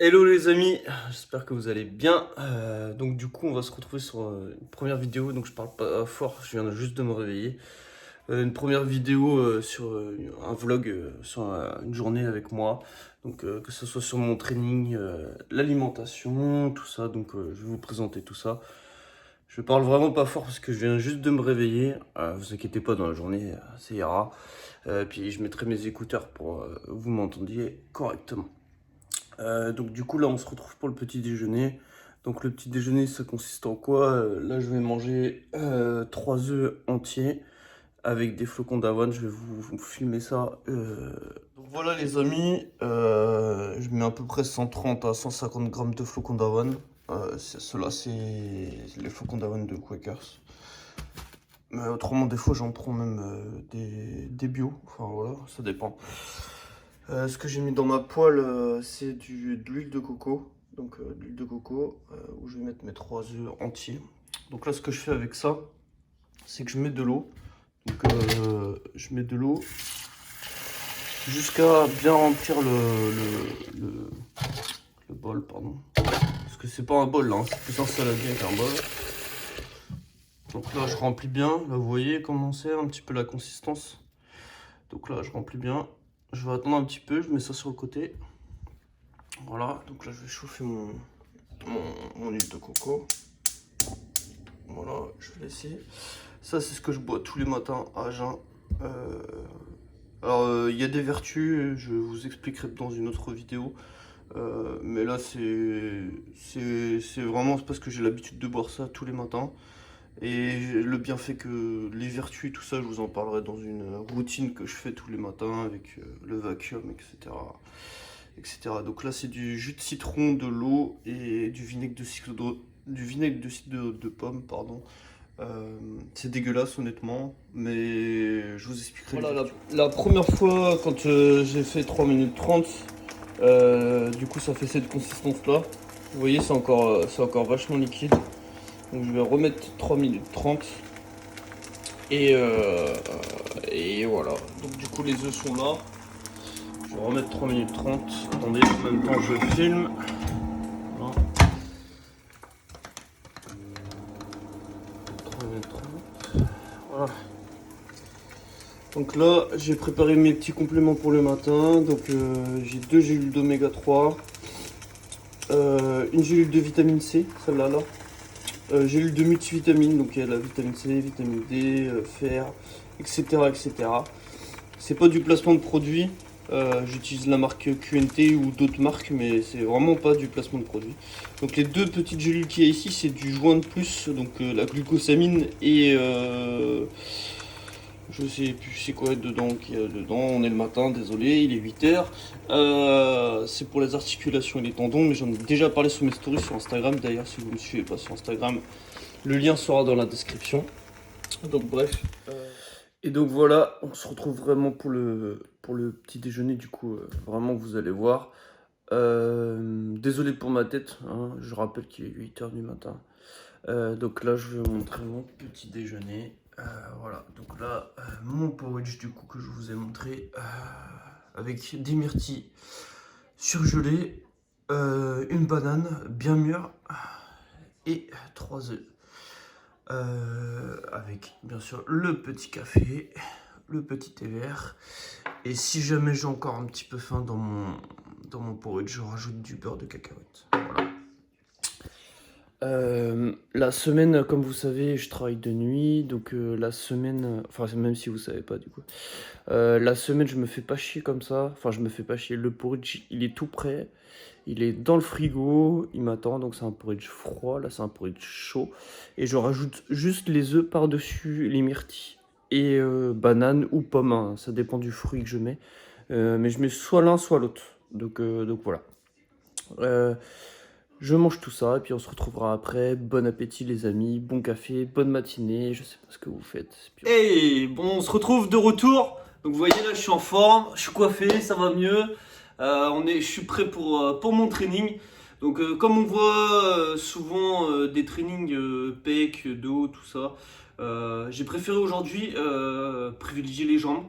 Hello les amis, j'espère que vous allez bien. Donc du coup on va se retrouver sur une première vidéo, donc je parle pas fort, je viens juste de me réveiller. Une première vidéo sur un vlog sur une journée avec moi. Donc que ce soit sur mon training, l'alimentation, tout ça. Donc je vais vous présenter tout ça. Je parle vraiment pas fort parce que je viens juste de me réveiller. Vous inquiétez pas, dans la journée ça ira. Puis je mettrai mes écouteurs pour que vous m'entendiez correctement. Donc du coup là on se retrouve pour le petit déjeuner. Donc le petit déjeuner ça consiste en quoi? Là je vais manger 3 œufs entiers avec des flocons d'avoine. Je vais vous filmer ça. Donc voilà les amis, je mets à peu près 130 à 150 grammes de flocons d'avoine. Ceux-là c'est les flocons d'avoine de Quakers. Mais autrement des fois j'en prends même des bio. Enfin voilà, ça dépend. Ce que j'ai mis dans ma poêle, c'est de l'huile de coco. Donc de l'huile de coco, où je vais mettre mes 3 œufs entiers. Donc là, ce que je fais avec ça, c'est que je mets de l'eau. Donc je mets de l'eau jusqu'à bien remplir le bol, pardon. Parce que c'est pas un bol là, hein, c'est plus un saladier qu'un bol. Donc là, je remplis bien. Là, vous voyez comment c'est un petit peu la consistance. Donc là, je remplis bien. Je vais attendre un petit peu, je mets ça sur le côté. Voilà, donc là je vais chauffer mon huile de coco. Voilà, je vais laisser. Ça c'est ce que je bois tous les matins à jeun. Alors il y a des vertus, je vous expliquerai dans une autre vidéo. Mais là c'est vraiment parce que j'ai l'habitude de boire ça tous les matins. Et le bienfait que les vertus et tout ça, je vous en parlerai dans une routine que je fais tous les matins avec le vacuum, etc. etc. Donc là, c'est du jus de citron, de l'eau et du vinaigre de cidre de pomme, pardon. C'est dégueulasse honnêtement, mais je vous expliquerai. Voilà, la première fois quand j'ai fait 3 minutes 30, du coup ça fait cette consistance là. Vous voyez, c'est encore vachement liquide. Donc je vais remettre 3 minutes 30. Et voilà. Donc du coup les œufs sont là. Je vais remettre 3 minutes 30. Attendez, en même temps je filme. Voilà. 3 minutes 30. Voilà. Donc là, j'ai préparé mes petits compléments pour le matin. Donc j'ai 2 gélules d'oméga 3. Une gélule de vitamine C, celle-là là. Gélule de multivitamines, donc il y a la vitamine C, vitamine D, fer, etc. etc. C'est pas du placement de produit. J'utilise la marque QNT ou d'autres marques, mais c'est vraiment pas du placement de produit. Donc les deux petites gélules qu'il y a ici, c'est du joint de plus, donc la glucosamine et je sais plus c'est quoi dedans qu'il y a dedans. On est le matin, désolé, il est 8h. C'est pour les articulations et les tendons, mais j'en ai déjà parlé sur mes stories sur Instagram. D'ailleurs, si vous me suivez pas sur Instagram, le lien sera dans la description. Donc bref. Et donc voilà, on se retrouve vraiment pour le petit déjeuner, du coup, vraiment vous allez voir. Désolé pour ma tête, hein, je rappelle qu'il est 8h du matin. Donc là, je vais vous montrer mon petit déjeuner. Voilà, donc là, mon porridge du coup que je vous ai montré, avec des myrtilles surgelées, une banane bien mûre et 3 œufs. Avec bien sûr le petit café, le petit thé vert. Et si jamais j'ai encore un petit peu faim dans mon porridge, je rajoute du beurre de cacahuète. Voilà. La semaine, comme vous savez, je travaille de nuit, donc la semaine, enfin même si vous savez pas du coup, la semaine je me fais pas chier comme ça, enfin je me fais pas chier, le porridge il est tout prêt, il est dans le frigo, il m'attend, donc c'est un porridge froid, là c'est un porridge chaud, et je rajoute juste les œufs par-dessus les myrtilles, et banane ou pomme, hein, ça dépend du fruit que je mets, mais je mets soit l'un soit l'autre, donc voilà. Je mange tout ça et puis on se retrouvera après. Bon appétit les amis, bon café, bonne matinée, je sais pas ce que vous faites. Hey, bon, on se retrouve de retour. Donc vous voyez là, je suis en forme, je suis coiffé, ça va mieux. Je suis prêt pour mon training. Donc comme on voit souvent des trainings pec, dos, tout ça, j'ai préféré aujourd'hui privilégier les jambes.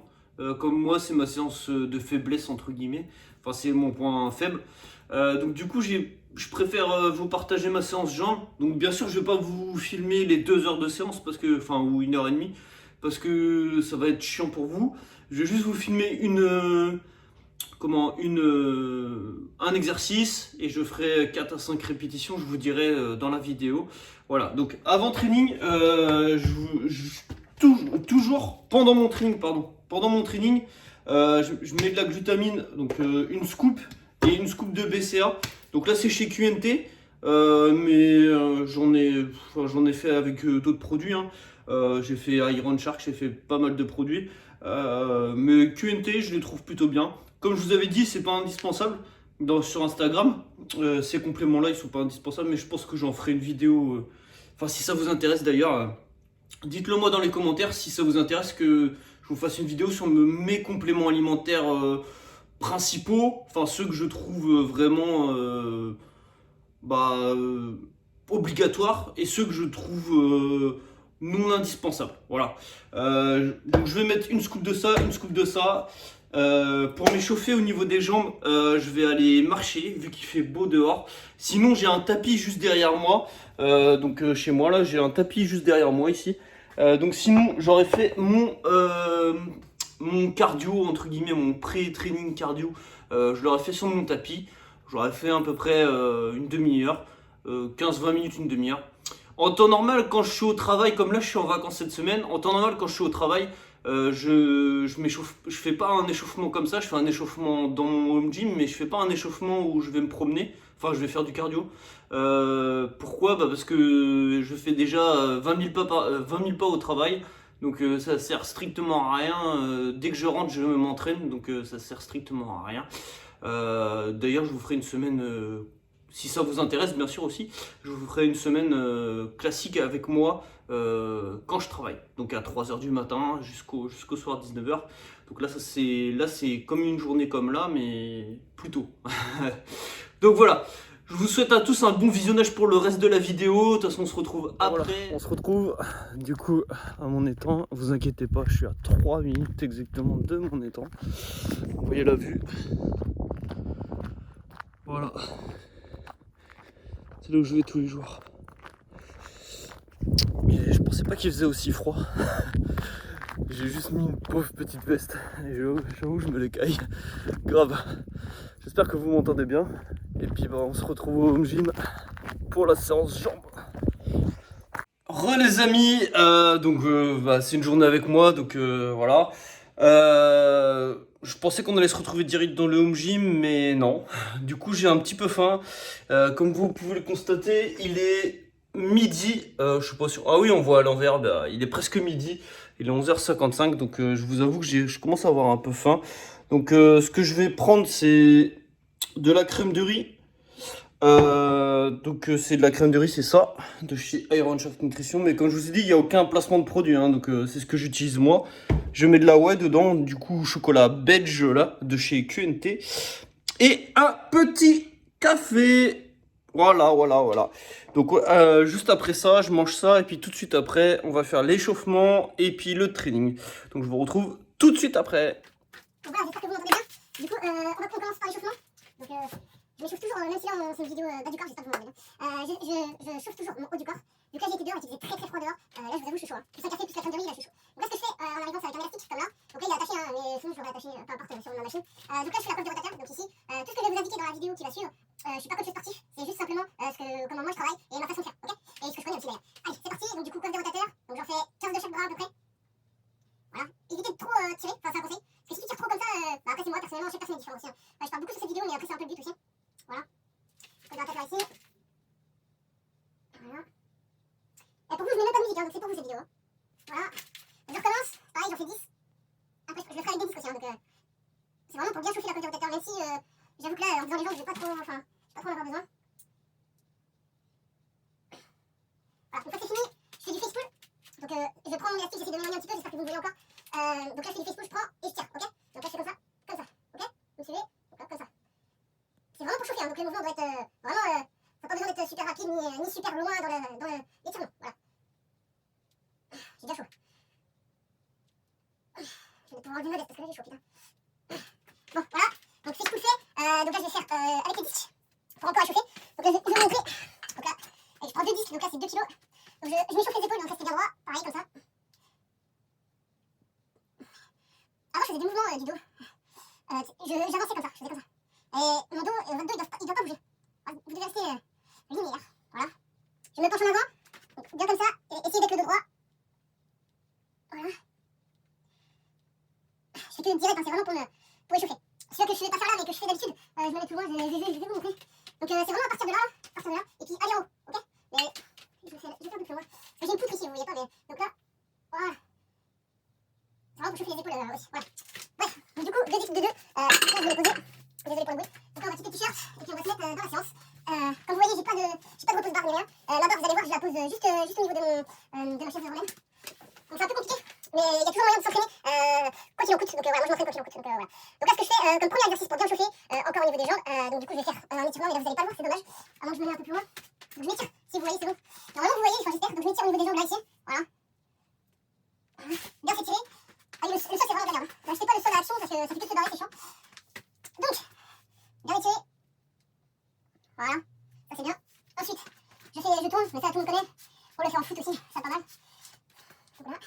Comme moi, c'est ma séance de faiblesse entre guillemets. Enfin, c'est mon point faible. Donc du coup, je préfère vous partager ma séance jambes. Donc bien sûr, je vais pas vous filmer les 2 heures de séance parce que, enfin, ou 1 heure et demie, parce que ça va être chiant pour vous. Je vais juste vous filmer un exercice et je ferai 4 à 5 répétitions, je vous dirai dans la vidéo. Voilà, donc avant training, toujours pendant mon training, je mets de la glutamine, donc une scoop et une scoop de BCA. Donc là c'est chez QNT, mais j'en ai fait avec d'autres produits, hein. J'ai fait Iron Shark, j'ai fait pas mal de produits. Mais QNT, je les trouve plutôt bien. Comme je vous avais dit, c'est pas indispensable sur Instagram. Ces compléments-là, ils sont pas indispensables, mais je pense que j'en ferai une vidéo. Enfin, si ça vous intéresse d'ailleurs, dites-le moi dans les commentaires si ça vous intéresse que je vous fasse une vidéo sur mes compléments alimentaires principaux, enfin ceux que je trouve vraiment obligatoires et ceux que je trouve non indispensables. Voilà. Donc je vais mettre une scoop de ça, une scoop de ça. Pour m'échauffer au niveau des jambes, je vais aller marcher vu qu'il fait beau dehors. Sinon, j'ai un tapis juste derrière moi. Chez moi là, j'ai un tapis juste derrière moi ici. Donc sinon, j'aurais fait mon cardio entre guillemets, mon pré-training cardio. Je l'aurais fait sur mon tapis. J'aurais fait à peu près une demi-heure, 15-20 minutes, une demi-heure. En temps normal, quand je suis au travail, comme là je suis en vacances cette semaine, en temps normal quand je suis au travail, je m'échauffe, je fais pas un échauffement comme ça, je fais un échauffement dans mon home gym, mais je fais pas un échauffement où je vais me promener, enfin je vais faire du cardio. Pourquoi? Parce que je fais déjà 20 000 pas au travail, donc ça sert strictement à rien. Dès que je rentre, je m'entraîne, donc ça sert strictement à rien. D'ailleurs, je vous ferai une semaine, si ça vous intéresse bien sûr aussi, je vous ferai une semaine classique avec moi quand je travaille. Donc à 3 h du matin jusqu'au soir 19 h. Donc là, c'est comme une journée comme là, mais plus tôt. Donc voilà. Je vous souhaite à tous un bon visionnage pour le reste de la vidéo. De toute façon, on se retrouve après. Voilà, on se retrouve du coup à mon étang. Vous inquiétez pas, je suis à 3 minutes exactement de mon étang. Vous voyez la vue. Voilà. C'est là où je vais tous les jours. Mais je pensais pas qu'il faisait aussi froid. J'ai juste mis une pauvre petite veste. Et j'avoue, je me l'écaille. Grave. J'espère que vous m'entendez bien. Et puis on se retrouve au home gym pour la séance jambes. Les amis, c'est une journée avec moi, donc voilà. Je pensais qu'on allait se retrouver direct dans le home gym, mais non. Du coup, j'ai un petit peu faim. Comme vous pouvez le constater, il est midi. Je suis pas sûr. Ah oui, on voit à l'envers. Il est presque midi. Il est 11h55, donc je vous avoue que je commence à avoir un peu faim. Donc, ce que je vais prendre, c'est de la crème de riz. C'est de la crème de riz, c'est ça, de chez Iron Shark Nutrition. Mais comme je vous ai dit, il n'y a aucun placement de produit, hein, donc c'est ce que j'utilise moi. Je mets de la whey dedans, du coup chocolat belge là, de chez QNT. Et un petit café. Voilà. Donc juste après ça, je mange ça et puis tout de suite après, on va faire l'échauffement et puis le training. Donc je vous retrouve tout de suite après. Donc voilà, j'espère que vous m'entendez bien. Du coup, on commence par l'échauffement. Donc je m'échauffe toujours, même si là c'est une vidéo bas du corps, j'espère que vous m'entendez bien. Je chauffe toujours mon haut du corps. Donc là j'ai été dehors et il faisait très froid dehors. Là je vous avoue, je suis chaud. Hein. Plus un café, plus la crème de riz, là je suis chaud. Donc là ce que je fais en arrivant, c'est avec un élastique comme là. Donc là il est attaché, hein, mais sinon je l'aurais attaché, peu importe, sur ma machine. Donc là je fais la preuve de rotateur. Donc ici, tout ce que je vais vous indiquer dans la vidéo qui va suivre, je suis pas coach sportif, c'est juste simplement comment moi je travaille et ma façon de faire, ok? Et ce que je connais aussi d'ailleurs. Allez, c'est parti. Donc du coup, preuve de rotateur. Donc j'en fais 15 de chaque bras à peu près. Voilà. Évitez de trop tirer, enfin c'est un conseil. Parce que si tu tires trop comme ça, après c'est moi personnellement, chaque personne est différent aussi. Hein. Je parle beaucoup sur cette vidéo, mais après c'est un peu le but aussi. Voilà. Preuve de rotateur ici. Voilà. Et pour vous, je mets même pas de musique, hein, donc c'est pour vous cette vidéo. Hein. Voilà. Je recommence. Pareil, j'en fais 10. Après, je le ferai avec des disques aussi, hein, donc c'est vraiment pour bien chauffer la preuve de rotateur, même si j'avoue que là, en faisant les jambes, je vais pas trop en avoir besoin. Voilà, donc là c'est fini. Je fais du face pull. Donc je prends mon élastique, j'essaie de m'éloigner un petit peu, j'espère que vous me voyez encore. Donc là je fais du face pull, je prends et je tire, ok? Donc là je fais comme ça, ok? Vous me suivez? Donc là, comme ça. C'est vraiment pour chauffer, hein, donc le mouvement doit être vraiment, pas besoin d'être super rapide ni super loin dans l'étirement, voilà. J'ai déjà chaud. Je vais pouvoir enlever ma veste parce que là j'ai chaud, putain. Bon, voilà. Donc face pull fait, Donc là je vais faire avec les disques pour encore à chauffer. Donc là je vais vous montrer. Donc là je prends 2 disques, donc là c'est 2 kilos. Donc je m'échauffe les épaules, donc restez bien droit, pareil comme ça. Avant je faisais des mouvements du dos. J'avançais comme ça, je faisais comme ça. Et mon dos, votre dos il doit pas bouger. Vous devez rester linéaire. Voilà. Je me penche en avant, donc bien comme ça, et essayez d'être le dos droit. Voilà. Je fais que direct, hein, c'est vraiment pour échauffer. Celui que je ne vais pas faire là, mais que je fais d'habitude, je me mets plus loin, je vais vous montrer. Donc c'est vraiment à partir de là, et puis aller en haut, ok. Mais je vais faire un peu plus loin. Parce que j'ai une poutre ici, vous voyez pas, mais donc là, voilà. C'est vraiment pour chauffer les épaules aussi, voilà. Bref, donc du coup, 2 disques de 2, là je vais les poser. Désolé pour le bruit. Donc là on va quitter le t-shirt, et puis on va se mettre dans la séance. Comme vous voyez, j'ai pas de repose barre ni rien. La barre, vous allez voir, je la pose juste au niveau de ma chaise romaine. Donc c'est un peu compliqué, mais il y a toujours moyen de s'entraîner, quoi qu'il en coûte. Donc voilà, moi je m'entraîne quoi qu'il en coûte. Donc voilà. Donc là ce que je fais comme premier exercice pour bien chauffer, encore au niveau des jambes, donc du coup je vais faire un étirement, mais là vous allez pas le voir, c'est dommage. Avant que je me mette un peu plus loin. Donc je m'étire, si vous voyez c'est bon. Normalement vous voyez, enfin j'espère, donc je m'étire au niveau des jambes là ici, voilà. Bien s'étirer. Allez, le sol c'est vraiment galère, hein. Je fais pas le sol à l'action parce que ça fait que se barrer, c'est chiant. Donc, bien étiré. Voilà, ça c'est bien. Ensuite, je tourne, mais ça tout le monde connaît. On le fait en foot aussi, ça pas mal. Voilà.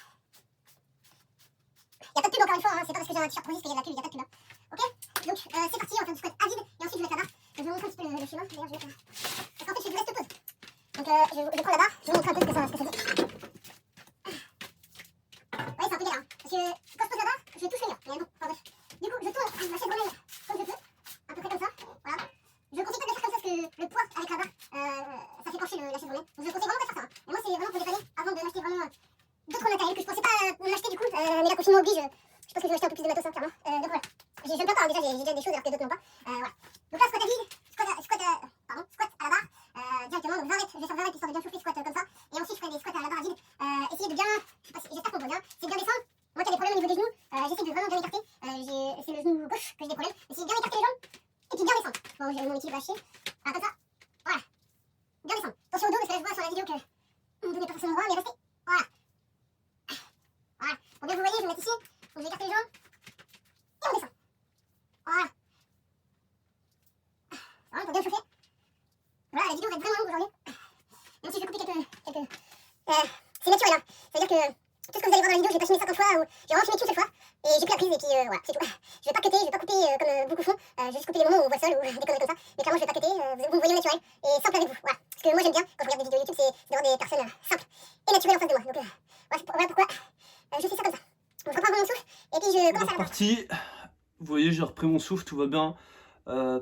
Il n'y a pas de pub encore une fois, hein. C'est pas parce que j'ai un t-shirt Prozis qu'il y a de la pub, il n'y a pas de pub. Hein. Ok. Donc c'est parti, on va faire du squat à vide et ensuite je vais mettre la barre. Je vais vous montrer un petit peu le schéma, d'ailleurs je vais faire. Parce qu'en fait je fais du reste pause. Donc je prends la barre, je vais vous montrer un peu ce que ça dit. Ouais, c'est un peu galère, hein. Parce que quand je pose la barre, je vais tout finir, mais non, enfin bref. Du coup je tourne ma chaise romaine comme je peux, à peu près comme ça, voilà. Je conseille pas de le faire comme ça parce que le poids avec la barre, ça fait pencher la chaise romaine. Donc je conseille vraiment de faire ça, hein. Et moi c'est vraiment pour dépanner avant de m'acheter vraiment d'autres matériels que je pensais pas m'acheter du coup, mais la confinement oblige, je pense que je vais acheter un peu plus de matos, hein, clairement. Donc voilà, je me plains pas, hein, déjà j'ai déjà des choses alors que d'autres n'ont pas, voilà. Donc là squat à vide, squat à la barre, directement, donc 20 reps, je vais faire 20 reps histoire de bien chauffer, squat comme ça, et ensuite je ferai des squats à la barre à vide, essayez de bien, je sais pas si, j'espère qu'on voit bien, c'est bien descendre. Moi qui ai des problèmes au niveau des genoux, j'essaie de vraiment bien écarter, c'est le genou gauche que j'ai des problèmes, essayez de bien écarter les jambes, et puis bien descendre. Bon, j'ai mon équilibre à chier, comme ça, voilà, bien descendre. Attention au dos parce que là je vois sur la vidéo que mon dos n'est pas forcément droit, mais restez, voilà. Voilà, pour bien vous voyez, je vais mettre ici, donc je vais écarter les jambes, et on descend. Voilà. C'est vraiment pour bien chauffer. Voilà, la vidéo va être vraiment longue aujourd'hui. Même si je vais couper quelques... c'est naturel, hein. C'est-à-dire que tout ce que vous allez voir dans la vidéo, je vais pas filmer 50 fois, ou j'ai vraiment filmé qu'une seule fois, et j'ai pris la prise, et puis voilà, c'est tout. Je vais pas cutter, je vais pas couper comme beaucoup font, je vais juste couper les moments où on voit le sol, ou des conneries comme ça, mais clairement je vais pas cutter, vous me voyez naturel, et simple avec vous, voilà. Parce que moi j'aime bien, quand je regarde des vidéos YouTube, c'est d'avoir des personnes simples et naturelles en face de moi. Donc voilà pourquoi je fais ça comme ça. Donc je reprends mon souffle, et puis je commence à la partie. Vous voyez, j'ai repris mon souffle, tout va bien.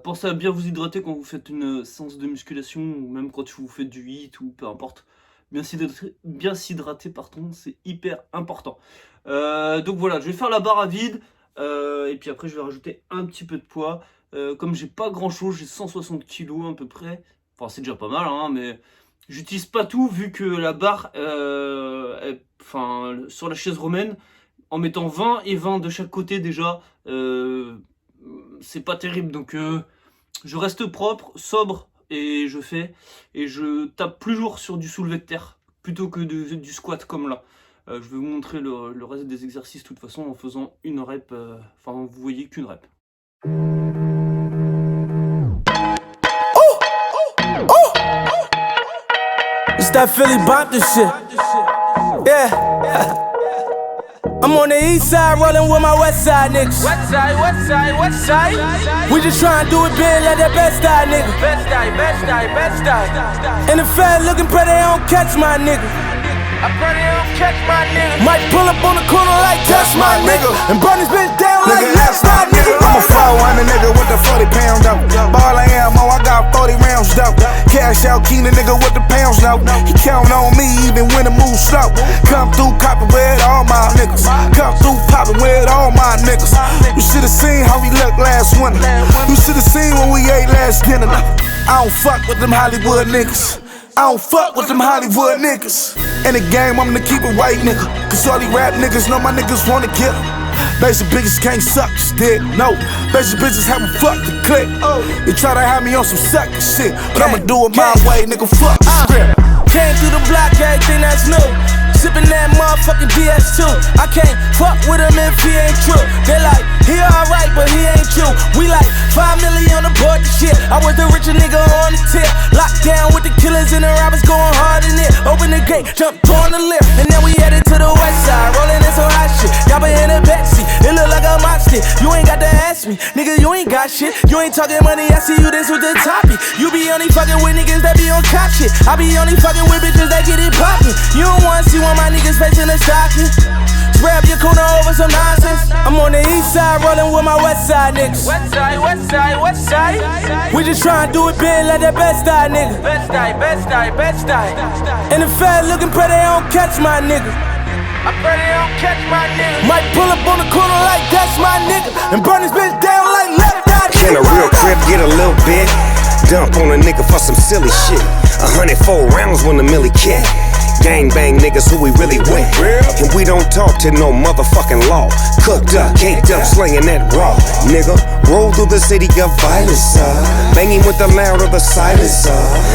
Pensez à bien vous hydrater quand vous faites une séance de musculation, ou même quand vous faites du HIIT, ou peu importe. Bien s'hydrater, pardon, c'est hyper important. Donc voilà, je vais faire la barre à vide, et puis après je vais rajouter un petit peu de poids. Comme j'ai pas grand chose, j'ai 160 kg à peu près. Enfin c'est déjà pas mal, hein, mais j'utilise pas tout vu que la barre, sur la chaise romaine, en mettant 20 et 20 de chaque côté déjà, c'est pas terrible. Donc je reste propre, sobre, et je tape plus lourd sur du soulevé de terre plutôt que du squat comme là. Je vais vous montrer le reste des exercices de toute façon en faisant une rep, vous voyez qu'une rep. It's that Philly bump this shit. Yeah. I'm on the east side rolling with my west side niggas. West side. We just tryna do it big like that best die nigga. Best die. And the feds looking pretty, they don't catch my nigga. Might pull up on the corner like that's my nigga. And burn this bitch down like that's my nigga. I'm a 400 nigga with the 40 pounds though. Ball I am, I got 40 rounds though. Cash out keen the nigga with the pounds though. He count on me even when the move slow. Come through copping with all my niggas. Come through popping with all my niggas. You should've seen how we looked last winter. You should've seen when we ate last dinner. I don't fuck with them Hollywood niggas. I don't fuck with them Hollywood niggas. In the game, I'm gonna keep it white, nigga. Cause all these rap niggas know my niggas wanna kill them. Basic bitches can't suck dick, no. Basic bitches haven't fucked the click. You try to have me on some sucker shit, but I'ma do it my way, nigga, fuck the script. Came through the block, everything that's new. sippin' that motherfucking DS2. I can't fuck with him if he ain't true. They like, he alright, but he ain't you. We like 5 million on the board, the shit. I was the richer nigga on the tip. Locked down with the killers and the robbers going hard in it. Open the gate, jumped on the lift, and then we headed to the west side. Rolling in some hot shit. Y'all been in the backseat. It look like a mob stick. You ain't got to ask me, nigga. You ain't got shit. You ain't talking money. I see you this with the topic. You be only fucking with niggas that be on cop shit. I be only fucking with bitches that get it poppin'. You don't wanna see one of my niggas facing the stocking. Grab your corner over some nonsense. I'm on the east side rolling with my west side niggas. West side, west side, west side. We just tryna do it big like that best side nigga. Best side, best side, best side. And the fed looking pretty, they don't catch my nigga. I pray they don't catch my nigga. Might pull up on the corner like that's my nigga. And burn this bitch down like left eye. Can a real crib get a little bit? Dump on a nigga for some silly shit. 104 rounds when the millie kick. Gang bang niggas who we really with. And we don't talk to no motherfucking law. Cooked up, caked up, slinging that raw. Nigga, roll through the city of violence. Banging with the loud of the silence.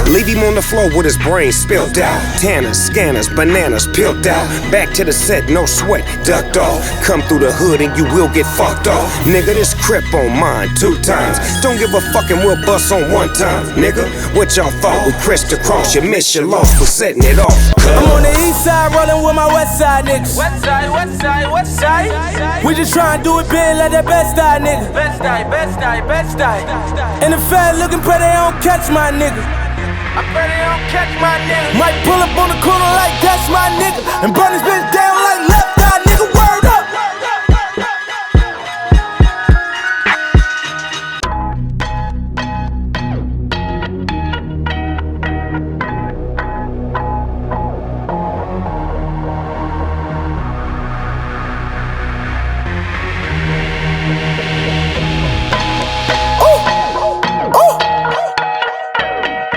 Leave him on the floor with his brain spilled out. Tanners, scanners, bananas peeled out. Back to the set, no sweat, ducked off. Come through the hood and you will get fucked off. Nigga, this crip on mine 2 times. Don't give a fucking we'll bust on 1 time. Nigga, what y'all thought we crisscross? You miss your loss for setting it off. I'm on the east side rolling with my west side niggas. West side, west side, west side. We just tryna do it big like that best side nigga. Best side, best side, best side. And the fed looking pretty, they don't catch my nigga. I pray they don't catch my nigga. Might pull up on the corner like that's my nigga. And burn this bitch down like left eye nigga. Word up.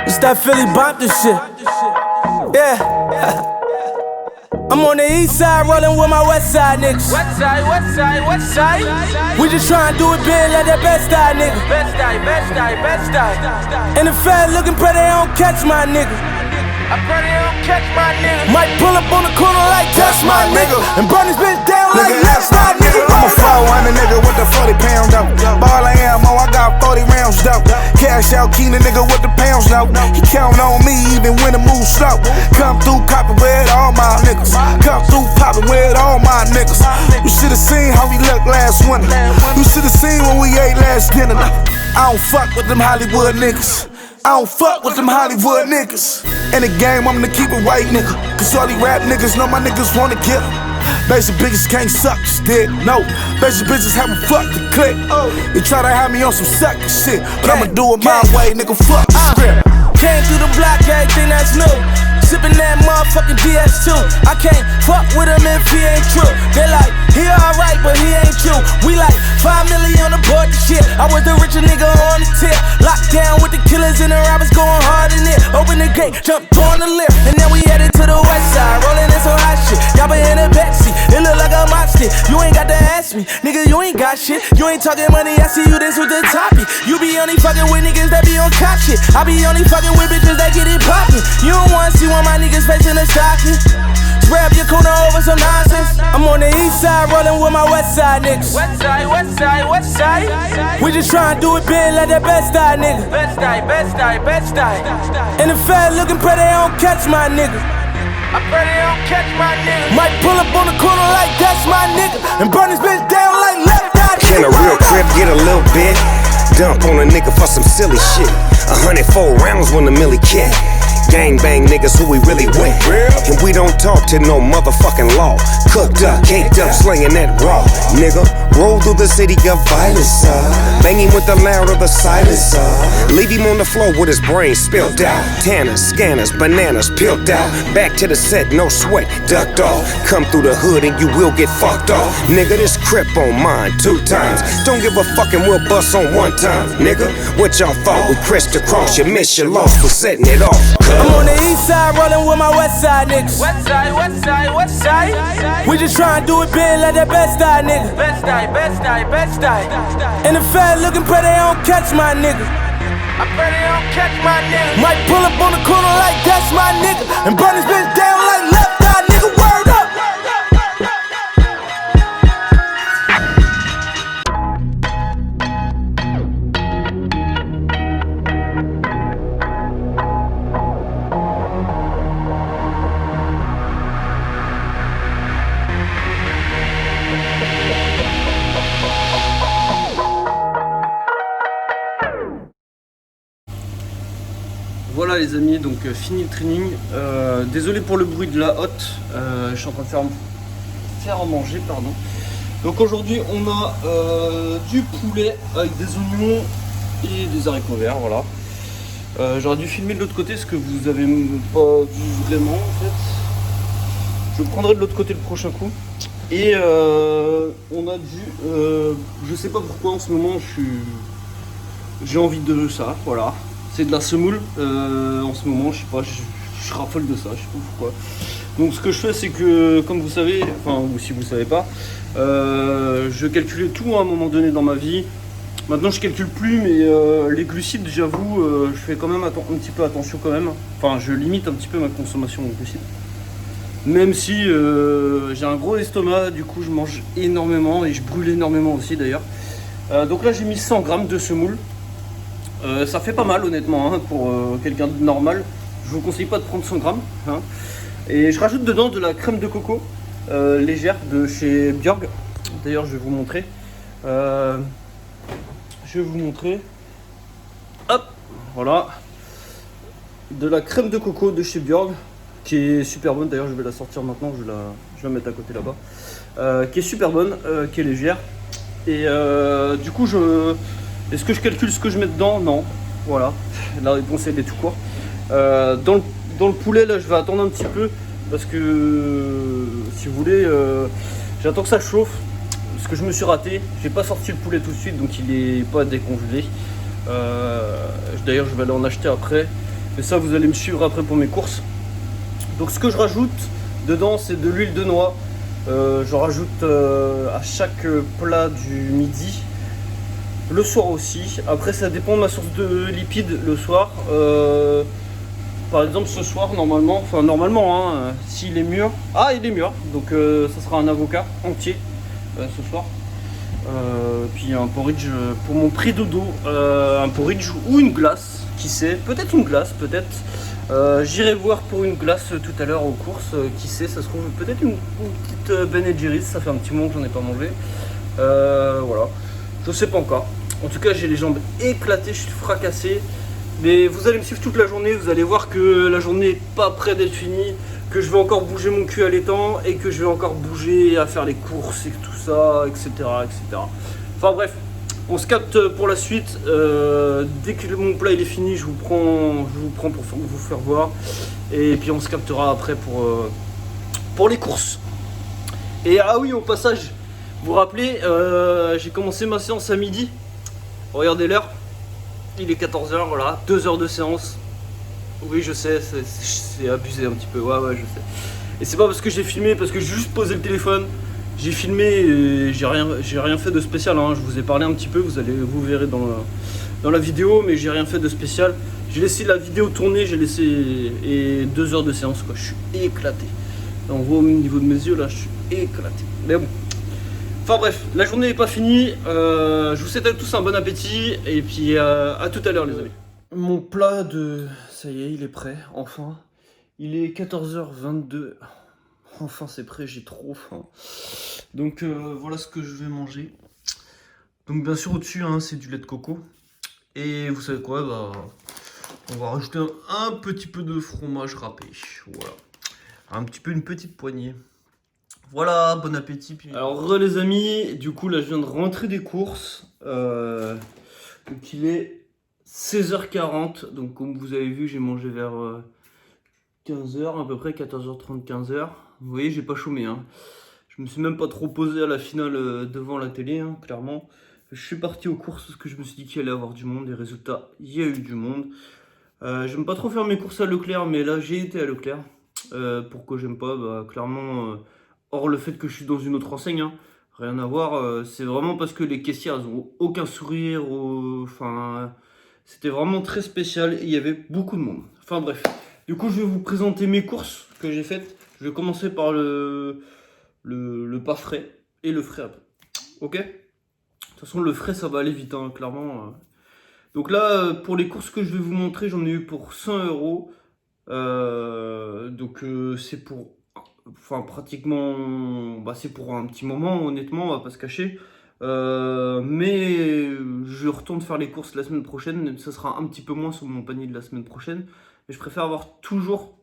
It's that Philly bump this shit. Yeah. I'm on the east side rolling with my west side niggas. West side, west side, west side. We just tryna do it big like that best side nigga. Best side, best side, best side. And the fed looking pretty, they don't catch my nigga. I pray they don't catch my nigga. Might pull up on the corner like that's my nigga. And burn this bitch down like Nigga, left side nigga. I'm a 400 nigga with the 40 pound dope. Ball I ammo, I got 40 rounds dope. Cash out keen a nigga with the pounds note. He count on me even when the move slow. Come through copping with all my niggas. Come through popping with all my niggas. You should've seen how we looked last winter. You should've seen when we ate last dinner. I don't fuck with them Hollywood niggas. I don't fuck with them Hollywood niggas. In the game, I'm gonna keep it white, nigga. Cause all these rap niggas know my niggas wanna kill them. Basic bitches can't suck stick, no. Basic bitches haven't fucked the click. They try to have me on some sucker shit, but I'ma do it my way, nigga. Fuck the script. Came through the block, everything that's new. Sippin' that motherfucking DS2. I can't fuck with him if he ain't true. They like, he alright, but he ain't you. We like 5 million on the board, the shit. I was the richer nigga on the tip. Locked down with the killers and the robbers going hard in it. Open the gate, jumped on the lift, and then we headed to the west side. Rolling in some hot shit. Y'all been in the backseat. It look like a mob stick. You ain't got to ask me, nigga. You ain't got shit. You ain't talking money. I see you this with the topic. You be only fucking with niggas that be on cop shit. I be only fucking with bitches that get it poppin'. You don't wanna see one of my niggas facing the stocking. Grab your corner over some nonsense. I'm on the east side rolling with my west side niggas. West side, west side, west side. We just tryna do it big like that best side nigga. Best side, best side, best side. And the fed looking pretty, they don't catch my nigga. I pray they don't catch my nigga. Might pull up on the corner like that's my nigga. And burn this bitch down like left eye. Can a real crib get a little bit? Dump on a nigga for some silly shit. 104 rounds when the millie kick. Gang bang niggas who we really with. And we don't talk to no motherfucking law. Cooked up, caked up, slinging that raw. Nigga, roll through the city of violence. Banging with the loud of the silence. Leave him on the floor with his brain spilled out. Tanners, scanners, bananas peeled out. Back to the set, no sweat, ducked off. Come through the hood and you will get fucked off. Nigga, this crip on mine 2 times. Don't give a fucking we'll bust on 1 time. Nigga, what y'all thought we crisscross? You miss your loss for setting it off. I'm on the east side rolling with my west side niggas. West side, west side, west side. We just tryna do it big like that best side nigga. Best side, best side, best side. And the fed looking pretty, they don't catch my nigga. I pray they don't catch my nigga. Might pull up on the corner like that's my nigga. And burn this bitch down like left eye nigga. Word Voilà les amis, donc fini le training. Désolé pour le bruit de la hotte, je suis en train de faire à manger, pardon. Donc aujourd'hui on a du poulet avec des oignons et des haricots verts, voilà. J'aurais dû filmer de l'autre côté, ce que vous avez pas vu vraiment en fait. Je prendrai de l'autre côté le prochain coup. Et on a je sais pas pourquoi en ce moment j'ai envie de ça, voilà. C'est de la semoule en ce moment, je sais pas, je raffole de ça, je sais pas pourquoi. Donc ce que je fais c'est que, comme vous savez, enfin ou si vous savez pas, je calculais tout à un moment donné dans ma vie. Maintenant je calcule plus, mais les glucides, j'avoue, je fais quand même un petit peu attention quand même. Enfin je limite un petit peu ma consommation de glucides. Même si j'ai un gros estomac, du coup je mange énormément et je brûle énormément aussi d'ailleurs. Donc là j'ai mis 100 grammes de semoule. Ça fait pas mal honnêtement hein, pour quelqu'un de normal. Je vous conseille pas de prendre 100 grammes. Hein. Et je rajoute dedans de la crème de coco légère de chez Björg. D'ailleurs je vais vous montrer. Hop, voilà. De la crème de coco de chez Björg. Qui est super bonne, d'ailleurs je vais la sortir maintenant, je vais la mettre à côté là-bas. Qui est super bonne, qui est légère. Et du coup est-ce que je calcule ce que je mets dedans? Non, voilà, la réponse elle est tout court. Dans le poulet là je vais attendre un petit peu parce que si vous voulez j'attends que ça chauffe parce que je me suis raté, j'ai pas sorti le poulet tout de suite donc il est pas décongelé. D'ailleurs je vais aller en acheter après, mais ça vous allez me suivre après pour mes courses. Donc ce que je rajoute dedans c'est de l'huile de noix. Je rajoute à chaque plat du midi. Le soir aussi. Après ça dépend de ma source de lipides le soir. Par exemple ce soir normalement, hein, s'il est mûr. Ah il est mûr, donc ça sera un avocat entier ce soir. Puis un porridge pour mon prix dodo. Un porridge ou une glace, qui sait, peut-être une glace, peut-être. J'irai voir pour une glace tout à l'heure aux courses, qui sait, ça se trouve peut-être une petite Ben & Jerry's, ça fait un petit moment que j'en ai pas mangé. Voilà, je sais pas encore. En tout cas j'ai les jambes éclatées, je suis fracassé. Mais vous allez me suivre toute la journée, vous allez voir que la journée n'est pas près d'être finie, que je vais encore bouger mon cul à l'étang et que je vais encore bouger à faire les courses et tout ça, etc. etc. Enfin bref. On se capte pour la suite. Dès que mon plat il est fini, je vous prends pour vous faire voir. Et puis on se captera après pour les courses. Et ah oui, au passage, vous vous rappelez, j'ai commencé ma séance à midi. Regardez l'heure. Il est 14h, voilà, 2 heures de séance. Oui, je sais, c'est abusé un petit peu. Ouais, je sais. Et c'est pas parce que j'ai filmé, parce que j'ai juste posé le téléphone. J'ai filmé et j'ai rien fait de spécial, hein. Je vous ai parlé un petit peu, vous verrez dans la vidéo, mais j'ai rien fait de spécial. J'ai laissé la vidéo tourner, et 2 heures de séance quoi, je suis éclaté. Là, on voit au niveau de mes yeux, là, je suis éclaté. Mais bon. Enfin bref, la journée n'est pas finie, je vous souhaite à tous un bon appétit, et puis à tout à l'heure les amis. Mon plat ça y est, il est prêt, enfin. Il est 14h22. Enfin c'est prêt, j'ai trop faim. Donc voilà ce que je vais manger. Donc bien sûr au-dessus hein, c'est du lait de coco. Et vous savez quoi, bah, on va rajouter un petit peu de fromage râpé. Voilà. Une petite poignée. Voilà, bon appétit. Puis... Alors les amis, du coup là je viens de rentrer des courses. Donc il est 16h40. Donc comme vous avez vu j'ai mangé vers 15h à peu près, 14h30, 15h. Vous voyez, j'ai pas chômé. Hein. Je me suis même pas trop posé à la finale devant la télé, hein, clairement. Je suis parti aux courses parce que je me suis dit qu'il allait y avoir du monde. Et résultat, il y a eu du monde. J'aime pas trop faire mes courses à Leclerc, mais là j'ai été à Leclerc. Pourquoi j'aime pas? Bah, clairement, hors le fait que je suis dans une autre enseigne, hein, rien à voir. C'est vraiment parce que les caissières, elles ont aucun sourire. Enfin, c'était vraiment très spécial et il y avait beaucoup de monde. Enfin bref. Du coup, je vais vous présenter mes courses que j'ai faites. Je vais commencer par le pas frais et le frais après. Ok? De toute façon, le frais, ça va aller vite, hein, clairement. Donc là, pour les courses que je vais vous montrer, j'en ai eu pour 100 €. Donc c'est pour... Enfin, pratiquement... Bah, c'est pour un petit moment, honnêtement, on va pas se cacher. Mais je retourne faire les courses la semaine prochaine. Ça sera un petit peu moins sur mon panier de la semaine prochaine. Mais je préfère avoir toujours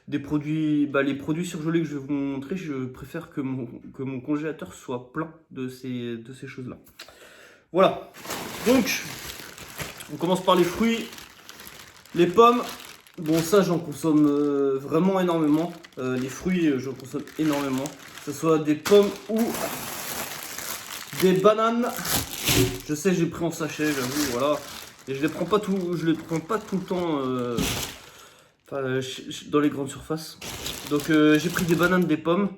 des produits, les produits surgelés que je vais vous montrer. Je préfère que mon congélateur soit plein de ces choses-là. Voilà. Donc, on commence par les fruits. Les pommes. Bon, ça, j'en consomme vraiment énormément. Les fruits, j'en consomme énormément. Que ce soit des pommes ou des bananes. Je sais, j'ai pris en sachet, j'avoue, voilà. Et je les prends pas tout le temps dans les grandes surfaces. Donc j'ai pris des bananes, des pommes.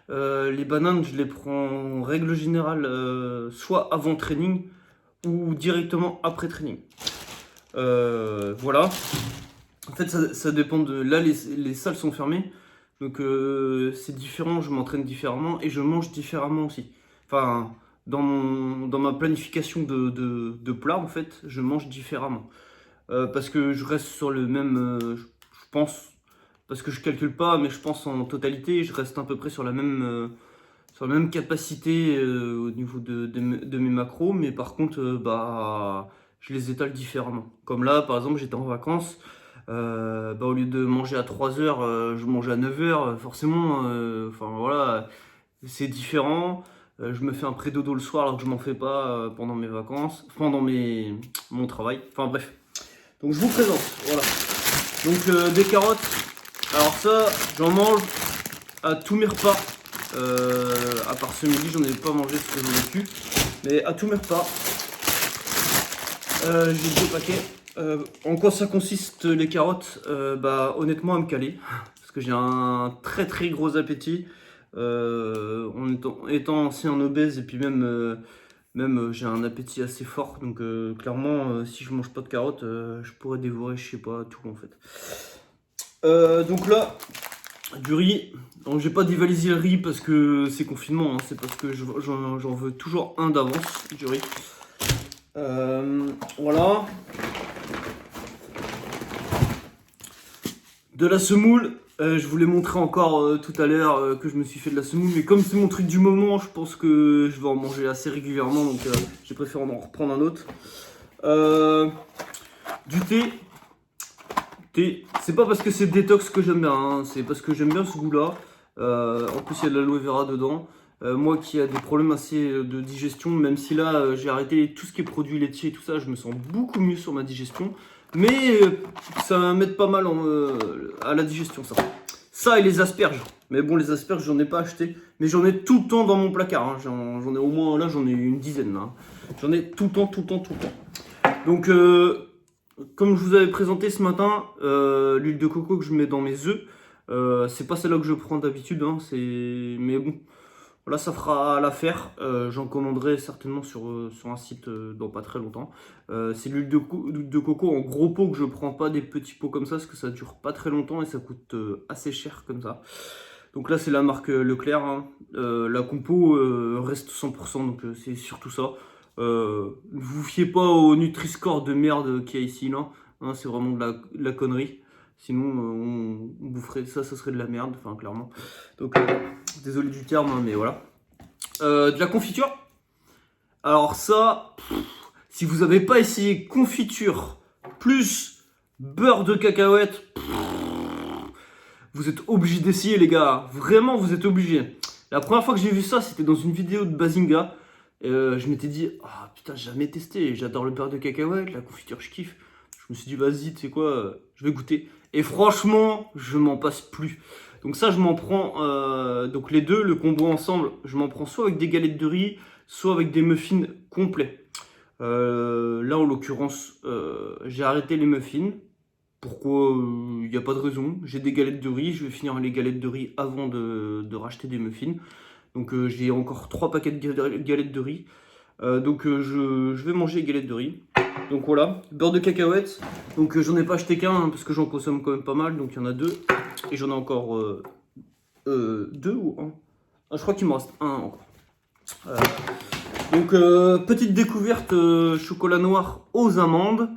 Les bananes, je les prends en règle générale soit avant training ou directement après training. Voilà. En fait, ça dépend de... Là, les salles sont fermées. Donc c'est différent, je m'entraîne différemment et je mange différemment aussi. Enfin... Dans ma planification de plats, en fait, je mange différemment. Parce que je reste sur le même, je pense, parce que je calcule pas, mais je pense en totalité, je reste à peu près sur la même capacité au niveau de mes macros, mais par contre, je les étale différemment. Comme là, par exemple, j'étais en vacances, au lieu de manger à 3h, je mangeais à 9h, forcément, voilà, c'est différent. Je me fais un pré-dodo le soir alors que je m'en fais pas pendant mes vacances, pendant mon travail, enfin bref. Donc je vous présente, voilà. Donc des carottes, alors ça j'en mange à tous mes repas, à part ce midi j'en ai pas mangé parce que j'en ai plus, mais à tous mes repas, j'ai 2 paquets. En quoi ça consiste les carottes? Honnêtement à me caler, parce que j'ai un très très gros appétit. Étant ancien obèse et puis même j'ai un appétit assez fort, donc clairement si je mange pas de carottes je pourrais dévorer je sais pas tout en fait. Donc là du riz, donc j'ai pas dévalisé le riz parce que c'est confinement, hein, c'est parce que j'en veux toujours un d'avance du riz. Voilà. De la semoule. Je vous l'ai montré encore tout à l'heure que je me suis fait de la semoule, mais comme c'est mon truc du moment, je pense que je vais en manger assez régulièrement, donc j'ai préféré en reprendre un autre. Du thé, c'est pas parce que c'est détox que j'aime bien, hein, c'est parce que j'aime bien ce goût-là. En plus, il y a de l'aloe vera dedans. Moi qui a des problèmes assez de digestion, même si là j'ai arrêté tout ce qui est produits laitiers et tout ça, je me sens beaucoup mieux sur ma digestion. Mais ça m'aide pas mal à la digestion, ça. Ça et les asperges. Mais bon, les asperges, j'en ai pas acheté. Mais j'en ai tout le temps dans mon placard. Hein. J'en ai au moins, là, j'en ai une dizaine. Là. J'en ai tout le temps. Donc, comme je vous avais présenté ce matin, l'huile de coco que je mets dans mes œufs, c'est pas celle-là que je prends d'habitude. Hein, mais bon, voilà, ça fera l'affaire. J'en commanderai certainement sur un site dans pas très longtemps. C'est l'huile de coco en gros pot que je prends, pas des petits pots comme ça, parce que ça dure pas très longtemps et ça coûte assez cher comme ça. Donc là c'est la marque Leclerc, hein. La compo reste 100%, donc c'est surtout ça. Ne vous fiez pas au Nutri-Score de merde qu'il y a ici, là. Hein, c'est vraiment de la connerie. Sinon on boufferait ça serait de la merde, enfin clairement. Donc désolé du terme, hein, mais voilà. De la confiture. Alors ça, si vous n'avez pas essayé confiture plus beurre de cacahuète, vous êtes obligé d'essayer les gars. Vraiment vous êtes obligé. La première fois que j'ai vu ça, c'était dans une vidéo de Bazinga. Je m'étais dit, ah putain, j'ai jamais testé. J'adore le beurre de cacahuète, la confiture je kiffe. Je me suis dit, vas-y, tu sais quoi, je vais goûter. Et franchement, je m'en passe plus. Donc ça, je m'en prends, donc les deux, le combo ensemble, je m'en prends soit avec des galettes de riz, soit avec des muffins complets. Là, en l'occurrence, j'ai arrêté les muffins. Pourquoi? Il n'y a pas de raison. J'ai des galettes de riz, je vais finir les galettes de riz avant de racheter des muffins. Donc j'ai encore 3 paquets de galettes de riz. Donc je vais manger les galettes de riz. Donc voilà, beurre de cacahuète. Donc j'en ai pas acheté qu'un hein, parce que j'en consomme quand même pas mal. Donc il y en a 2. Et j'en ai encore 2 ou 1. Ah, je crois qu'il me reste 1 encore. Donc petite découverte, chocolat noir aux amandes.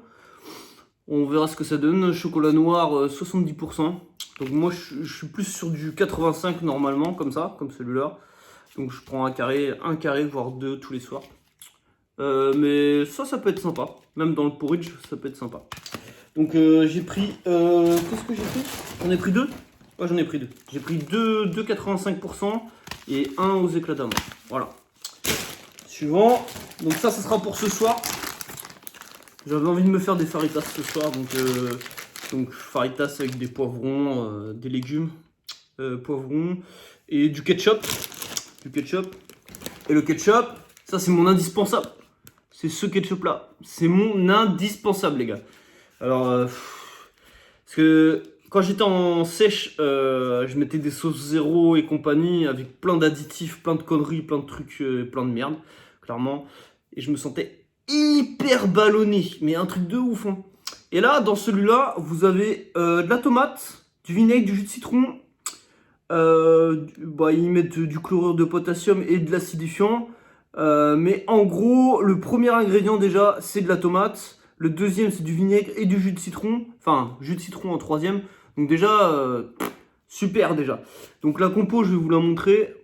On verra ce que ça donne. Chocolat noir 70%. Donc moi je suis plus sur du 85 normalement, comme ça, comme celui-là. Donc je prends un carré, voire 2 tous les soirs. Mais ça peut être sympa. Même dans le porridge, ça peut être sympa. Donc j'ai pris... qu'est-ce que j'ai pris? J'en ai pris 2. Ouais, j'en ai pris 2. J'ai pris 2,85% et 1 aux éclats d'amande. Voilà. Suivant. Donc ça sera pour ce soir. J'avais envie de me faire des faritas ce soir. Donc faritas avec des poivrons, des légumes, poivrons et du ketchup. Et le ketchup, ça c'est mon indispensable. C'est ce ketchup là. C'est mon indispensable les gars. Alors, parce que quand j'étais en sèche, je mettais des sauces zéro et compagnie avec plein d'additifs, plein de conneries, plein de trucs, plein de merde, clairement. Et je me sentais hyper ballonné, mais un truc de ouf. Hein. Et là, dans celui-là, vous avez de la tomate, du vinaigre, du jus de citron. Ils mettent du chlorure de potassium et de l'acidifiant. Mais en gros, le premier ingrédient déjà, c'est de la tomate. Le deuxième, c'est du vinaigre et du jus de citron. Enfin, jus de citron en troisième. Donc déjà, super déjà. Donc la compo, je vais vous la montrer.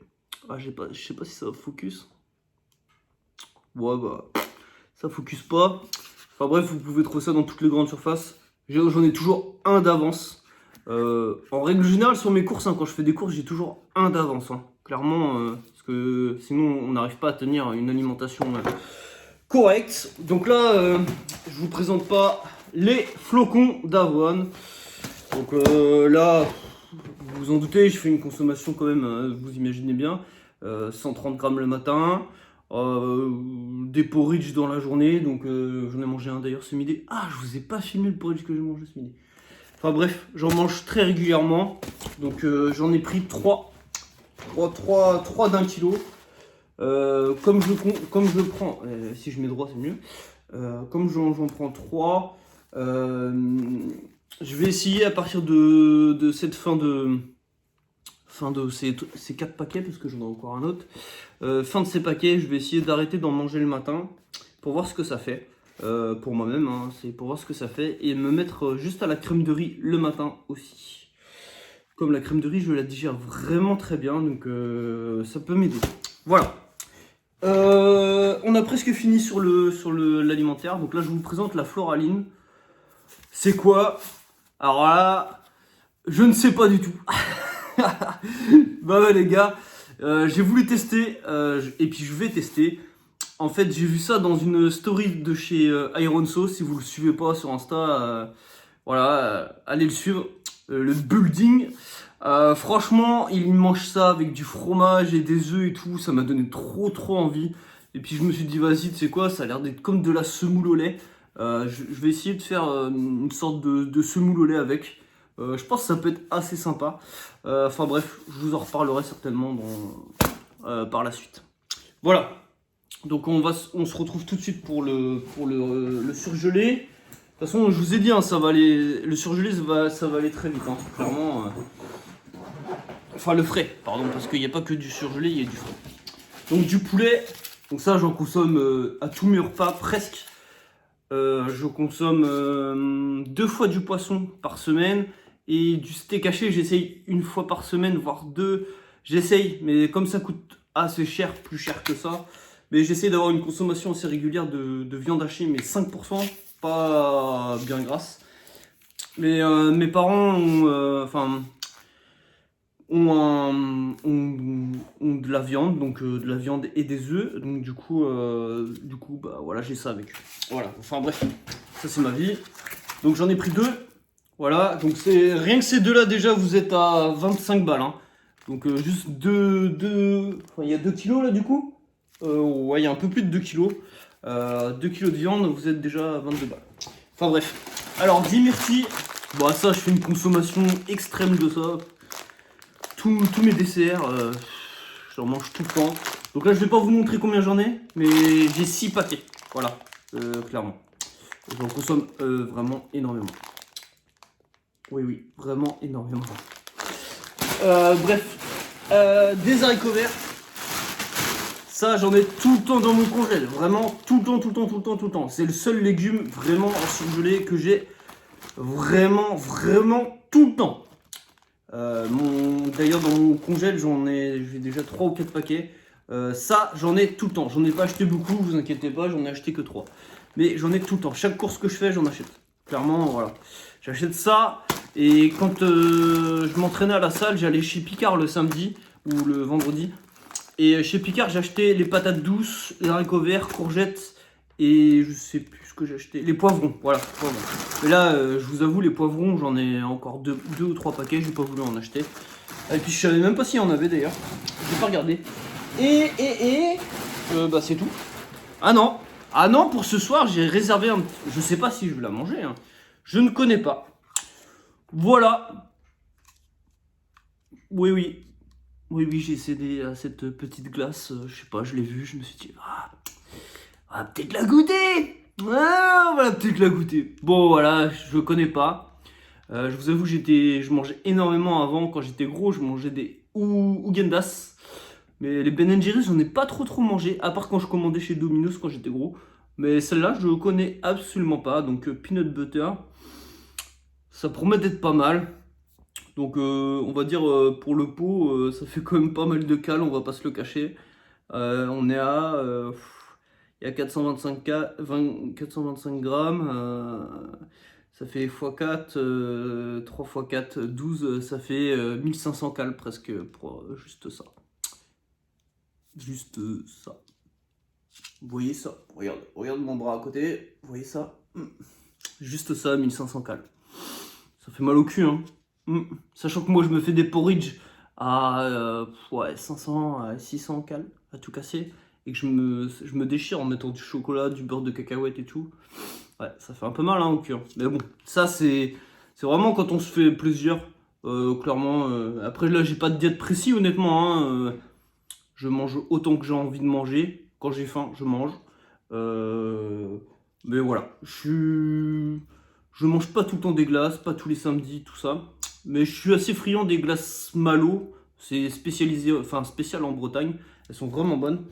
Ah, je sais pas si ça va focus. Ouais, bah, ça focus pas. Enfin bref, vous pouvez trouver ça dans toutes les grandes surfaces. J'en ai toujours un d'avance. En règle générale, sur mes courses, hein, quand je fais des courses, j'ai toujours un d'avance. Hein. Clairement, parce que sinon, on n'arrive pas à tenir une alimentation correcte. Donc là, je vous présente pas les flocons d'avoine. Donc là, vous vous en doutez, je fais une consommation quand même, vous imaginez bien, 130 grammes le matin, des porridge dans la journée, donc j'en ai mangé un d'ailleurs ce midi. Ah, je vous ai pas filmé le porridge que j'ai mangé ce midi. Enfin bref, j'en mange très régulièrement, donc j'en ai pris 3 d'un kilo. Comme je prends, si je mets droit c'est mieux, comme j'en prends 3, je vais essayer à partir de cette fin de ces 4 paquets, parce que j'en ai encore un autre, fin de ces paquets, je vais essayer d'arrêter d'en manger le matin, pour voir ce que ça fait, pour moi-même, hein, c'est pour voir ce que ça fait, et me mettre juste à la crème de riz le matin aussi. Comme la crème de riz, je la digère vraiment très bien, donc ça peut m'aider. Voilà. On a presque fini sur l'alimentaire. Donc là, je vous présente la Floraline. C'est quoi? Alors là, je ne sais pas du tout. Bah ouais les gars, j'ai voulu tester et puis je vais tester. En fait, j'ai vu ça dans une story de chez Ironso. Si vous le suivez pas sur Insta, voilà, allez le suivre. Le building. Franchement, il mange ça avec du fromage et des œufs et tout. Ça m'a donné trop envie. Et puis je me suis dit, vas-y, tu sais quoi, ça a l'air d'être comme de la semoule au lait. Je vais essayer de faire une sorte de semoule au lait avec. Je pense que ça peut être assez sympa. Enfin bref, je vous en reparlerai certainement par la suite. Voilà. Donc on se retrouve tout de suite pour le surgelé. De toute façon, je vous ai dit, hein, ça va aller, le surgelé, ça va aller très vite, hein, clairement. Enfin, le frais, pardon, parce qu'il n'y a pas que du surgelé, il y a du frais. Donc du poulet, donc ça j'en consomme à tous mes repas, presque. Je consomme 2 fois du poisson par semaine, et du steak haché, j'essaye 1 fois par semaine, voire 2. J'essaye, mais comme ça coûte assez cher, plus cher que ça. Mais j'essaye d'avoir une consommation assez régulière de viande hachée, mais 5%. Pas bien grasse, mais mes parents ont de la viande, donc de la viande et des œufs, donc du coup bah voilà, j'ai ça avec eux. Voilà, enfin bref, ça c'est ma vie. Donc j'en ai pris 2, voilà, donc c'est rien que ces 2 là déjà vous êtes à 25 balles, hein. Donc juste 2, il y a 2 kilos là du coup, ouais, il y a un peu plus de 2 kilos. 2 kilos de viande, vous êtes déjà à 22 balles. Enfin bref. Alors, 10 myrtilles. Bon, ça, je fais une consommation extrême de ça. Tous mes desserts, j'en mange tout le temps. Donc là, je vais pas vous montrer combien j'en ai, mais j'ai 6 paquets. Voilà, clairement. J'en consomme vraiment énormément. Oui, vraiment énormément. Bref. Des haricots verts. Ça, j'en ai tout le temps dans mon congèle, vraiment tout le temps. C'est le seul légume vraiment en surgelé que j'ai vraiment tout le temps. D'ailleurs, dans mon congèle, j'ai déjà 3 ou 4 paquets. Ça, j'en ai tout le temps. J'en ai pas acheté beaucoup, vous inquiétez pas, j'en ai acheté que 3. Mais j'en ai tout le temps. Chaque course que je fais, j'en achète. Clairement, voilà. J'achète ça. Et quand je m'entraînais à la salle, j'allais chez Picard le samedi ou le vendredi. Et chez Picard, j'ai acheté les patates douces, les haricots verts, courgettes et je sais plus ce que j'ai acheté. Les poivrons, voilà. Poivrons. Mais là, je vous avoue, les poivrons, j'en ai encore 2 ou 3 paquets. J'ai pas voulu en acheter. Et puis je savais même pas s'il y en avait d'ailleurs. J'ai pas regardé. Bah c'est tout. Ah non, pour ce soir, j'ai réservé un... Je sais pas si je vais la manger. Hein. Je ne connais pas. Voilà. Oui, j'ai cédé à cette petite glace. Je sais pas, je l'ai vue, je me suis dit, on va peut-être la goûter. Ah, on va peut-être la goûter. Bon, voilà, je connais pas. Je vous avoue, je mangeais énormément avant. Quand j'étais gros, je mangeais des Häagen-Dazs. Mais les Ben & Jerry's, j'en ai pas trop mangé. À part quand je commandais chez Domino's quand j'étais gros. Mais celle-là, je connais absolument pas. Donc, peanut butter. Ça promet d'être pas mal. Donc on va dire pour le pot, ça fait quand même pas mal de cales, on va pas se le cacher. On est à... il y a 425 grammes, ça fait x4, 3 x 4, 12, ça fait 1500 cales presque pour juste ça. Juste ça. Vous voyez ça? Regarde mon bras à côté, vous voyez ça? Juste ça, 1500 cales. Ça fait mal au cul, hein. Sachant que moi je me fais des porridge à 500 à 600 cales à tout casser et que je me déchire en mettant du chocolat, du beurre de cacahuète et tout. Ouais, ça fait un peu mal hein, au cul. Mais bon, ça c'est vraiment quand on se fait plaisir. Clairement, après là j'ai pas de diète précise honnêtement. Hein, je mange autant que j'ai envie de manger. Quand j'ai faim, je mange. Mais voilà, je mange pas tout le temps des glaces, pas tous les samedis, tout ça. Mais je suis assez friand des glaces Malo. C'est spécial en Bretagne. Elles sont vraiment bonnes.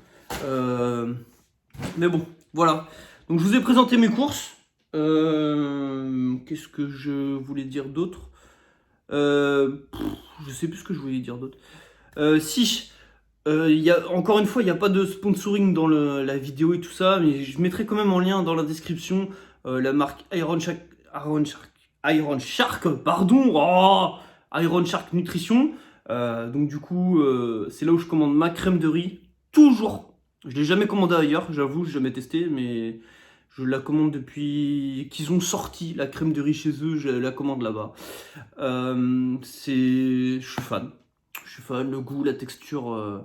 Mais bon, voilà. Donc je vous ai présenté mes courses. Qu'est-ce que je voulais dire d'autre? Je sais plus ce que je voulais dire d'autre. Encore une fois, il n'y a pas de sponsoring dans la vidéo et tout ça. Mais je mettrai quand même en lien dans la description la marque Iron Shark, pardon, Iron Shark Nutrition. Donc du coup, c'est là où je commande ma crème de riz. Toujours. Je l'ai jamais commandé ailleurs, j'avoue, j'ai jamais testé, mais je la commande depuis qu'ils ont sorti la crème de riz chez eux. Je la commande là-bas. Je suis fan. Je suis fan. Le goût, la texture.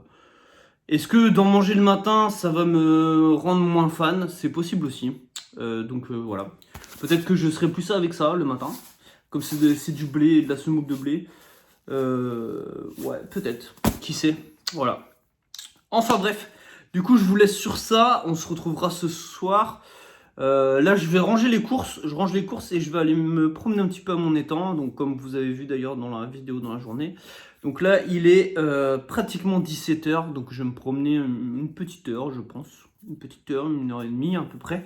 Est-ce que d'en manger le matin, ça va me rendre moins fan? C'est possible aussi. Donc voilà. Peut-être que je serai plus ça avec ça le matin. Comme c'est du blé, de la semoule de blé. Ouais, peut-être. Qui sait? Voilà. Enfin bref. Du coup, je vous laisse sur ça. On se retrouvera ce soir. Là, je vais ranger les courses. Je range les courses et je vais aller me promener un petit peu à mon étang. Donc, comme vous avez vu d'ailleurs dans la vidéo dans la journée. Donc là, il est pratiquement 17 h. Donc, je vais me promener une petite heure, je pense. Une petite heure, 1h30 à peu près.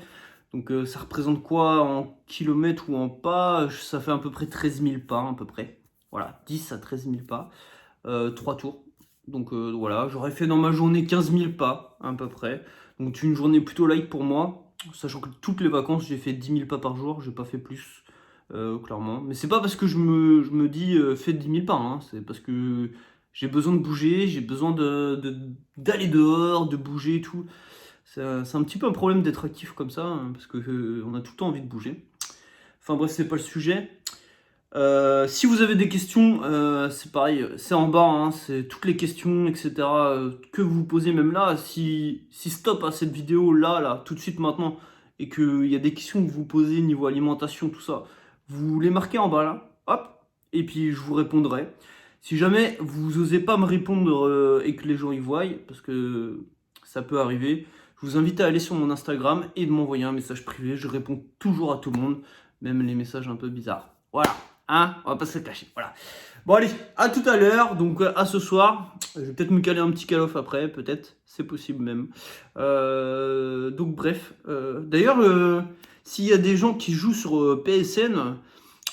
Donc ça représente quoi en kilomètres ou en pas? Ça fait à peu près 13 000 pas à peu près. Voilà, 10 à 13 000 pas. 3 tours. Donc voilà, j'aurais fait dans ma journée 15 000 pas à peu près. Donc une journée plutôt light pour moi. Sachant que toutes les vacances, j'ai fait 10 000 pas par jour. J'ai pas fait plus, clairement. Mais c'est pas parce que je me dis fais 10 000 pas. Hein. C'est parce que j'ai besoin de bouger. J'ai besoin d'aller dehors, de bouger et tout. C'est un petit peu un problème d'être actif comme ça, hein, parce que on a tout le temps envie de bouger. Enfin bref, c'est pas le sujet. Si vous avez des questions, c'est pareil, c'est en bas, hein, c'est toutes les questions, etc. Que vous posez même là. Si stop à cette vidéo là, tout de suite maintenant, et qu'il y a des questions que vous posez niveau alimentation, tout ça, vous les marquez en bas là, hop, et puis je vous répondrai. Si jamais vous osez pas me répondre et que les gens y voient, parce que ça peut arriver, je vous invite à aller sur mon Instagram et de m'envoyer un message privé. Je réponds toujours à tout le monde, même les messages un peu bizarres. Voilà, hein, on va pas se le cacher. Voilà. Bon allez, à tout à l'heure, donc à ce soir. Je vais peut-être me caler un petit call-off après, peut-être, c'est possible même. Donc bref, d'ailleurs, s'il y a des gens qui jouent sur PSN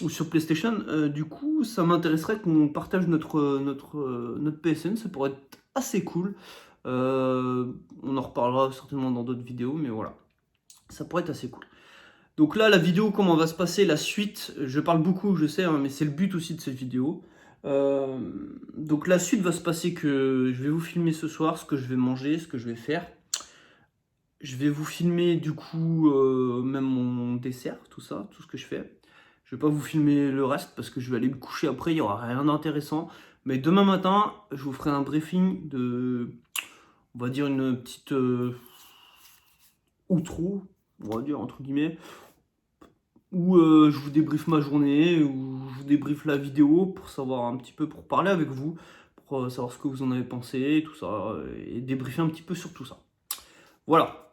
ou sur PlayStation, du coup, ça m'intéresserait qu'on partage notre PSN, ça pourrait être assez cool. On en reparlera certainement dans d'autres vidéos, mais voilà. Ça pourrait être assez cool. Donc là, la vidéo, comment va se passer, la suite, je parle beaucoup, je sais, hein, mais c'est le but aussi de cette vidéo. Donc la suite va se passer que je vais vous filmer ce soir ce que je vais manger, ce que je vais faire. Je vais vous filmer du coup même mon dessert, tout ça, tout ce que je fais. Je vais pas vous filmer le reste parce que je vais aller me coucher après, il n'y aura rien d'intéressant. Mais demain matin, je vous ferai un briefing de, on va dire une petite outro, on va dire entre guillemets, où je vous débriefe ma journée, où je vous débriefe la vidéo pour savoir un petit peu, pour parler avec vous, pour savoir ce que vous en avez pensé, tout ça, et débriefer un petit peu sur tout ça. Voilà.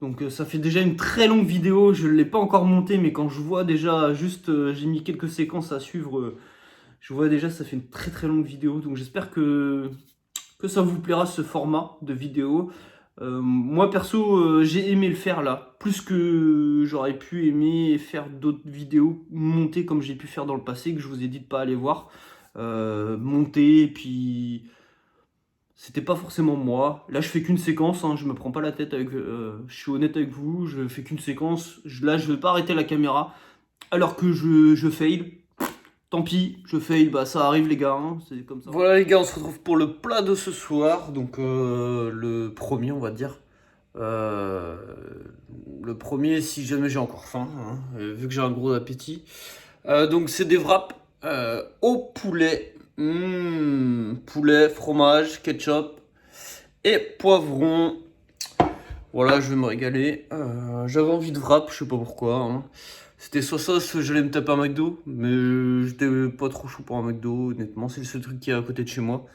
Donc ça fait déjà une très longue vidéo, je ne l'ai pas encore montée, mais quand je vois déjà, juste, j'ai mis quelques séquences à suivre, je vois déjà ça fait une très très longue vidéo, donc j'espère que ça vous plaira ce format de vidéo. Moi perso, j'ai aimé le faire là, plus que j'aurais pu aimer faire d'autres vidéos montées comme j'ai pu faire dans le passé, que je vous ai dit de pas aller voir. Monter, et puis... C'était pas forcément moi. Là, je fais qu'une séquence, hein, je me prends pas la tête avec... je suis honnête avec vous, je fais qu'une séquence. Là, je vais pas arrêter la caméra alors que je fail. Tant pis, je fail, bah ça arrive les gars, hein, c'est comme ça. Voilà les gars, on se retrouve pour le plat de ce soir. Donc le premier, on va dire. Le premier, si jamais j'ai encore faim, hein, vu que j'ai un gros appétit. Donc c'est des wraps au poulet. Poulet, fromage, ketchup et poivron. Voilà, je vais me régaler. J'avais envie de wrap, je sais pas pourquoi. Hein. C'était soit ça, soit j'allais me taper un McDo. Mais j'étais pas trop chaud pour un McDo, honnêtement. C'est le seul truc qui est à côté de chez moi.